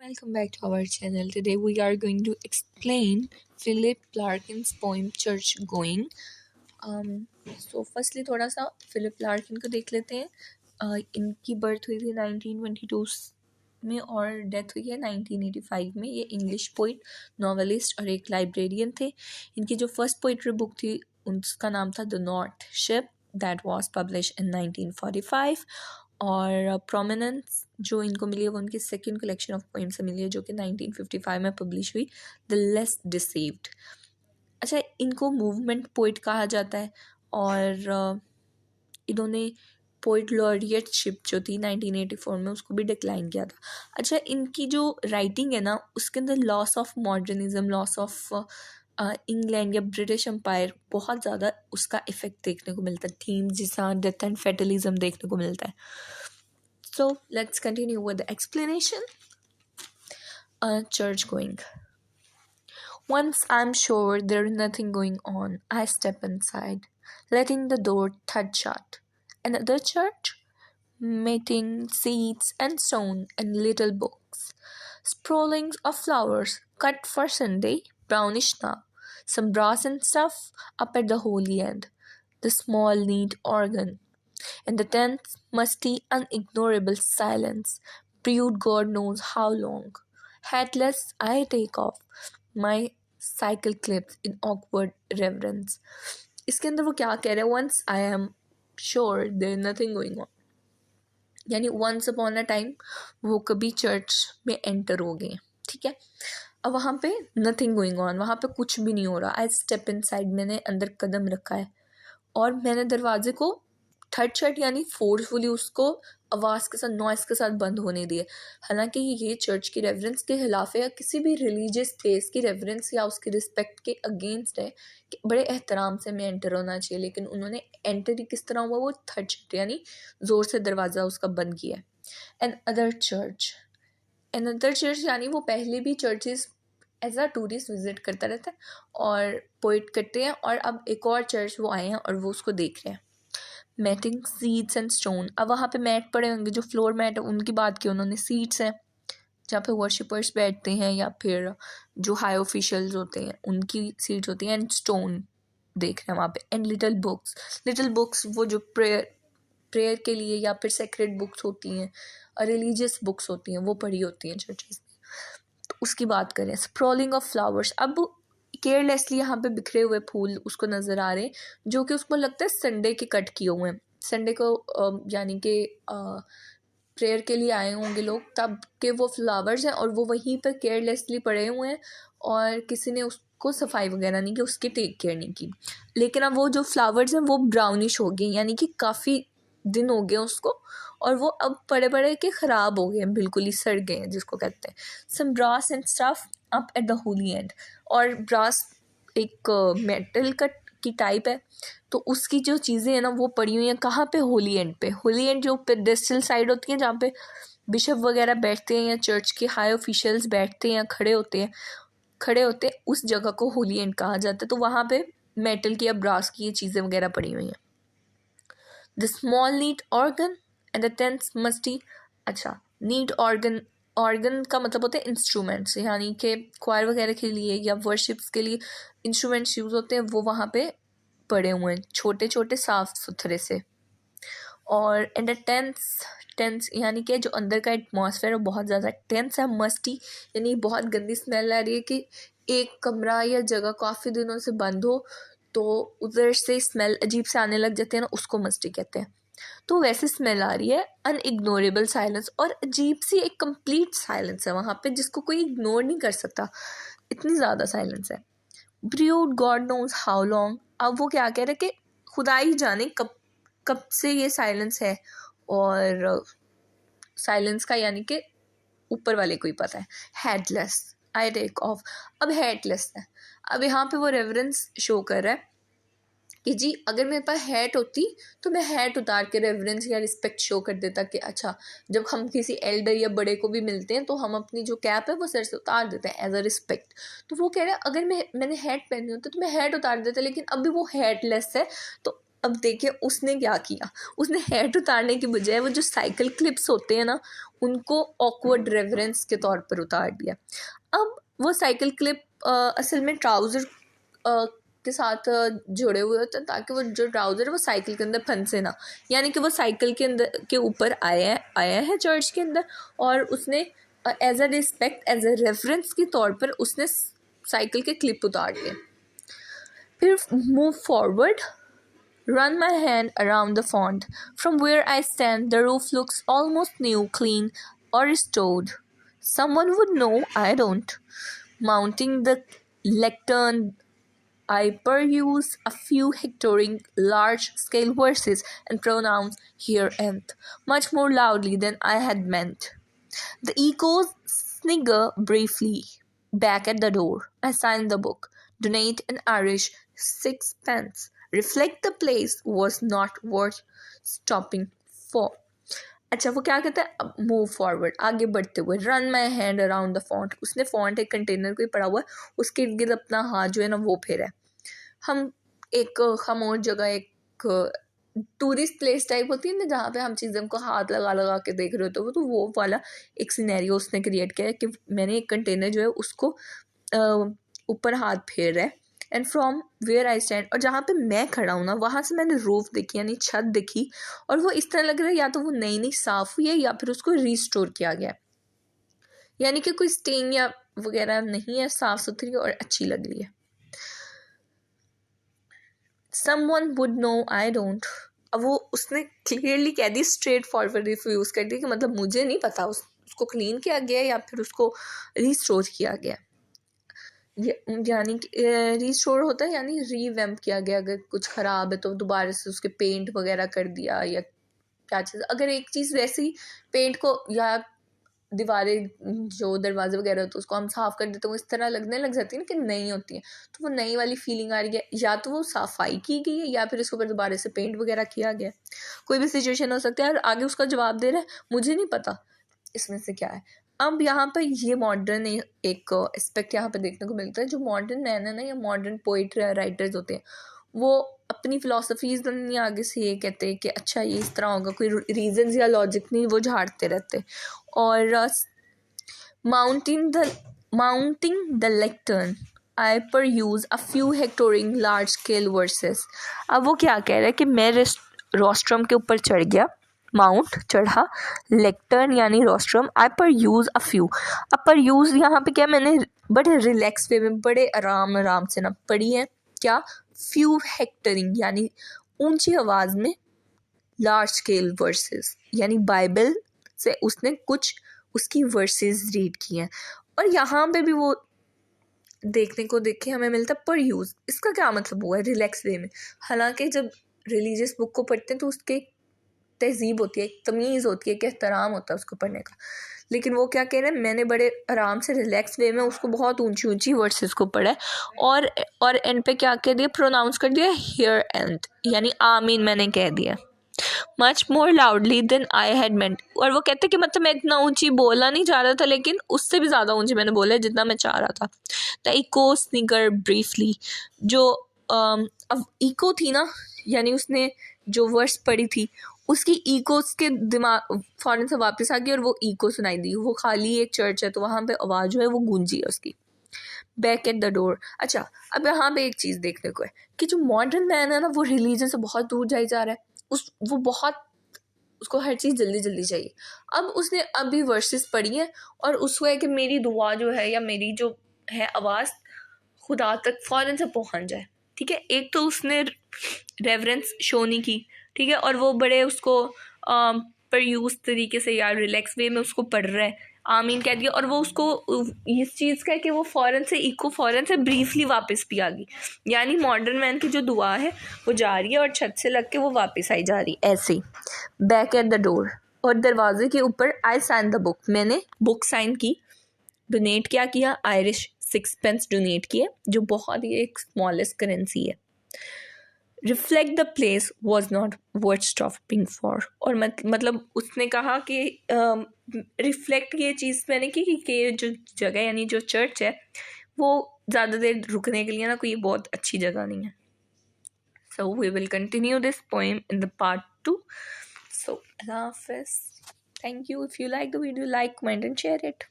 Welcome back to our channel. Today we are going to explain Philip Larkin's poem Church Going. So firstly थोड़ा सा Philip Larkin को देख लेते हैं. इनकी बर्थ हुई थी 1922 में और डेथ हुई है 1985 में. ये इंग्लिश पोइट, नॉवेलिस्ट और एक लाइब्रेरियन थे. इनकी जो फर्स्ट पोइट्री बुक थी उसका नाम था the north ship, that was publish in 1945. और प्रोमिनेंस जो इनको मिली है वो उनकी सेकेंड कलेक्शन ऑफ पोइम से मिली है जो कि 1955 में पब्लिश हुई, द लेस डिसीव्ड. अच्छा, इनको मूवमेंट पोइट कहा जाता है और इन्होंने पोइट लॉरियटशिप जो थी 1984 में उसको भी डिक्लाइन किया था. अच्छा, इनकी जो राइटिंग है ना उसके अंदर loss of modernism, loss of England या ब्रिटिश एम्पायर बहुत ज़्यादा उसका इफेक्ट देखने को मिलता है. थीम जिसा डेथ एंड फेटलिज्म देखने को मिलता है. So let's continue with the explanation. Church going. Once I'm sure there's nothing going on, I step inside, letting the door thud shut. Another church? Matting, seats and stone and little books. Sprawlings of flowers, cut for Sunday, brownish now. Some brass and stuff up at the holy end. The small, neat organ. And the tense, musty, unignorable silence, brewed God knows how long. Hatless, I take off my cycle clips in awkward reverence. इसके अंदर वो क्या कह रहे हैं? Once I am sure there is nothing going on. यानी once upon a time वो कभी चर्च में एंटर हो गए, ठीक है. अब वहाँ पे nothing going on, वहाँ पे कुछ भी नहीं हो रहा. I step inside, मैंने अंदर कदम रखा है और मैंने दरवाजे को थर्ड शट यानी फोर्सफुली उसको आवाज़ के साथ, नॉइस के साथ बंद होने दिए. हालांकि ये चर्च की रेफरेंस के खिलाफ है या किसी भी रिलीजियस प्लेस की रेफरेंस या उसकी रिस्पेक्ट के अगेंस्ट है कि बड़े एहतराम से में एंटर होना चाहिए. लेकिन उन्होंने एंटर ही किस तरह हुआ, वो थर्ड शट यानी ज़ोर से दरवाज़ा उसका बंद किया. एंड अदर चर्च यानी वो पहले भी churches as a tourist visit करता रहता है और पोइट करते हैं और अब एक और चर्च वो आए हैं और वो उसको देख रहे हैं. Matting, seats and stone. अब वहाँ पे मैट पड़े होंगे, जो फ्लोर मैट है उनकी बात की उन्होंने. सीट्स हैं जहाँ पे वर्शिपर्स बैठते हैं या फिर जो हाई ऑफिशियल्स होते हैं उनकी सीट्स होती हैं. एंड स्टोन देख रहे हैं वहाँ पे. एंड लिटिल बुक्स वो जो प्रेयर के लिए या फिर सेक्रेड बुक्स होती हैं, रिलीजियस बुक्स होती हैं, वो पढ़ी होती हैं चर्चेस में, तो उसकी बात करें. स्प्रॉलिंग ऑफ फ्लावर्स, अब केयरलेसली यहाँ पे बिखरे हुए फूल उसको नज़र आ रहे हैं जो कि उसको लगता है संडे के कट किए हुए हैं. संडे को यानी कि प्रेयर के लिए आए होंगे लोग, तब के वो फ्लावर्स हैं और वो वहीं पर केयरलेसली पड़े हुए हैं और किसी ने उसको सफाई वगैरह नहीं की, उसकी टेक केयर नहीं की. लेकिन अब वो जो फ्लावर्स हैं वो ब्राउनिश हो गए, यानी कि काफ़ी दिन हो गए उसको और वो अब पड़े पड़े के ख़राब हो गए हैं, बिल्कुल ही सड़ गए हैं जिसको कहते हैं. Some brass and stuff up at the holy end. और ब्रास एक मेटल की टाइप है, तो उसकी जो चीज़ें हैं ना वो पड़ी हुई हैं कहाँ पे? होली एंड पे. होली एंड जो पेडेस्टल साइड होती है जहाँ पे बिशप वगैरह बैठते हैं या चर्च के हाई ऑफिशियल्स बैठते हैं या खड़े होते हैं, उस जगह को होली एंड कहा जाता है. तो वहाँ पे मेटल की या ब्रास की ये चीज़ें वगैरह पड़ी हुई हैं. The small neat organ and the tense musty. अच्छा, नीट ऑर्गन का मतलब होता है इंस्ट्रूमेंट्स, यानी कि क्वायर वगैरह के लिए या वर्शिप्स के लिए इंस्ट्रूमेंट्स यूज़ होते हैं, वो वहाँ पे पड़े हुए हैं छोटे छोटे साफ सुथरे से. और एंड द टेंस यानी कि जो अंदर का एटमॉस्फेयर है बहुत ज़्यादा टेंस है. मस्टी यानी बहुत गंदी स्मेल आ रही है कि एक कमरा या जगह काफ़ी दिनों से बंद हो तो उधर से स्मेल अजीब से आने लग जाते हैं ना, उसको मस्टी कहते हैं. तो वैसे स्मेल आ रही है. अनइग्नोरेबल साइलेंस, और अजीब सी एक कंप्लीट साइलेंस है वहाँ पे जिसको कोई इग्नोर नहीं कर सकता, इतनी ज़्यादा साइलेंस है. Brood god knows how long. अब वो क्या कह रहे हैं कि खुदा ही जाने कब से ये साइलेंस है, और साइलेंस का यानी कि ऊपर वाले को ही पता है. Headless, I take off. अब हेडलेस है. अब यहाँ पे वो रेवरेंस शो कर रहा है कि जी अगर मेरे पास हैट होती तो मैं हैट उतार के रेवरेंस या रिस्पेक्ट शो कर देता कि अच्छा जब हम किसी एल्डर या बड़े को भी मिलते हैं तो हम अपनी जो कैप है वो सर से उतार देते हैं एज अ रिस्पेक्ट. तो वो कह रहे हैं अगर मैंने हैट पहनी होती तो मैं हैट उतार देता, लेकिन अभी वो हैटलेस है तो अब देखिए उसने क्या किया, उसने हेड उतारने की बजाय वो जो साइकिल क्लिप्स होते हैं ना उनको ऑकवर्ड रेफरेंस के तौर पर उतार दिया। अब वो साइकिल क्लिप असल में ट्राउज़र के साथ जुड़े हुए होते हैं ताकि वो जो ट्राउज़र है वो साइकिल के अंदर फंसे ना, यानी कि वो साइकिल के अंदर के ऊपर आया है चर्च के अंदर, और उसने as a respect as a reference के तौर पर उसने साइकिल के क्लिप उतार दिए। फिर move forward, run my hand around the font. From where I stand, the roof looks almost new, clean, or restored. Someone would know, I don't. Mounting the lectern, I peruse a few hectoring large-scale verses and pronouns here and much more loudly than I had meant. The echoes snigger briefly back at the door. I sign the book. Donate an Irish sixpence. Reflect the place was not worth stopping for. अच्छा वो क्या कहता है, अब move forward, आगे बढ़ते हुए, run my hand around the font, उसने फॉन्ट एक कंटेनर को ही पड़ा हुआ है, उसके इर्द गिर्द अपना हाथ जो है ना वो फेरा है। हम एक खामोश जगह, एक टूरिस्ट प्लेस टाइप होती है ना जहाँ पे हम चीज़ों को हाथ लगा लगा के देख रहे होते हो, तो वो वाला एक सिनेरियो उसने क्रिएट किया है कि मैंने एक कंटेनर जो है उसको ऊपर हाथ फेर रहा है, and from where I stand, और जहाँ पे मैं खड़ा हूँ ना वहाँ से मैंने रूफ देखी यानी छत देखी, और वो इस तरह लग रहा है या तो वो नई नई साफ़ हुई है या फिर उसको रिस्टोर किया गया है, यानी कि कोई स्टेन या वगैरह नहीं है, साफ़ सुथरी और अच्छी लग रही है। Someone would know, I don't. अब वो उसने क्लियरली कह दी, स्ट्रेट फॉरवर्ड रिफ्यूज़ कर दी कि मतलब मुझे नहीं पता उसको क्लीन किया गया या फिर उसको रिस्टोर किया गया, यानी कि रिस्टोर होता है यानी रीवैम्प किया गया, अगर कुछ ख़राब है तो दोबारा से उसके पेंट वगैरह कर दिया या क्या चीज़, अगर एक चीज़ वैसी पेंट को या दीवारें जो दरवाजे वगैरह होते हैं उसको हम साफ़ कर देते हैं वो इस तरह लगने लग जाती है ना कि नई होती है, तो वो नई वाली फीलिंग आ रही है, या तो वो सफाई की गई है या फिर इसके ऊपर दोबारा से पेंट वगैरह किया गया, कोई भी सिचुएशन हो सकता है। और आगे उसका जवाब दे रहा है मुझे नहीं पता इसमें से क्या है। अब यहाँ पर ये मॉडर्न एक एस्पेक्ट यहाँ पर देखने को मिलता है, जो मॉडर्न मैन है ना या मॉडर्न पोइट राइटर्स होते हैं वो अपनी फ़िलासफ़ीज़ नहीं आगे से ये कहते हैं कि अच्छा ये इस तरह होगा, कोई रीज़न्स या लॉजिक नहीं वो झाड़ते रहते। और mounting the lectern, I peruse a few hectoring large scale verses। अब वो क्या कह रहा है कि मैं रोस्ट्रम के ऊपर चढ़ गया, माउंट चढ़ा, लेक्टर्न यानी rostrum, I peruse a few। अब peruse यहाँ पे क्या, मैंने बड़े रिलैक्स वे में बड़े आराम से ना पढ़ी है क्या, फ्यू हेक्टरिंग यानी ऊंची आवाज़ में, लार्ज स्केल वर्सेस यानी बाइबल से उसने कुछ उसकी वर्सेस रीड किए हैं। और यहाँ पे भी वो देखने को देखे हमें मिलता है पर यूज़, इसका क्या मतलब हुआ है रिलैक्स वे में, हालांकि जब रिलीजियस बुक को पढ़ते हैं तो उसके तहजीब होती है, एक तमीज़ होती है, एक एहतराम होता है उसको पढ़ने का, लेकिन वो क्या कह रहे हैं मैंने बड़े आराम से रिलैक्स वे में उसको बहुत ऊंची ऊंची वर्सेस को पढ़ा है, और एंड पे क्या कह दिया, प्रोनाउंस कर दिया हियर एंड यानी आमीन मैंने कह दिया, much more loudly than I had meant. और वो कहते कि मतलब मैं इतना ऊंची बोलना नहीं चाह रहा था लेकिन उससे भी ज़्यादा ऊंची मैंने बोला जितना मैं चाह रहा था। द इको स्निगर ब्रीफली, जो अब इको थी ना यानी उसने जो वर्ड्स पढ़ी थी उसकी इको उसके दिमाग फ़ौरन से वापस आ गई और वो इको सुनाई दी, वो खाली एक चर्च है तो वहाँ पे आवाज़ जो है वो गूंजी है उसकी। बैक एट द डोर, अच्छा अब यहाँ पे एक चीज़ देखने को है कि जो मॉडर्न मैन है ना वो रिलीजन से बहुत दूर जाई जा रहा है, वो बहुत उसको हर चीज़ जल्दी जल्दी चाहिए। अब उसने अभी वर्सेस पढ़ी है और उसको है कि मेरी दुआ जो है या मेरी जो है आवाज़ खुदा तक फ़ौरन से पहुंच जाए, ठीक है। एक तो उसने रेवरेंस शो नहीं की, ठीक है, और वो बड़े उसको परयूज तरीके से या रिलैक्स वे में उसको पढ़ रहा है, आमीन कह दिया, और वो उसको इस चीज़ का है कि वो फ़ौरन से इको फ़ौरन से ब्रीफली वापस भी आ गई, यानी मॉडर्न मैन की जो दुआ है वो जा रही है और छत से लग के वो वापस आई जा रही ऐसे ही। बैक एट द डोर, और दरवाजे के ऊपर आई साइन द बुक, मैंने बुक साइन की। डोनेट क्या किया, आयरिश 6 पेंस डोनेट किए जो बहुत ही एक स्मॉलेस्ट करेंसी है। Reflect the place was not worth stopping for, और मतलब उसने कहा कि रिफ्लेक्ट ये चीज़ मैंने की कि जो जगह यानी जो चर्च है वो ज़्यादा देर रुकने के लिए ना कोई बहुत अच्छी जगह नहीं है। So we will continue this poem in the part 2. So Allah Hafiz. Thank you. If you like the video, like, comment and share it.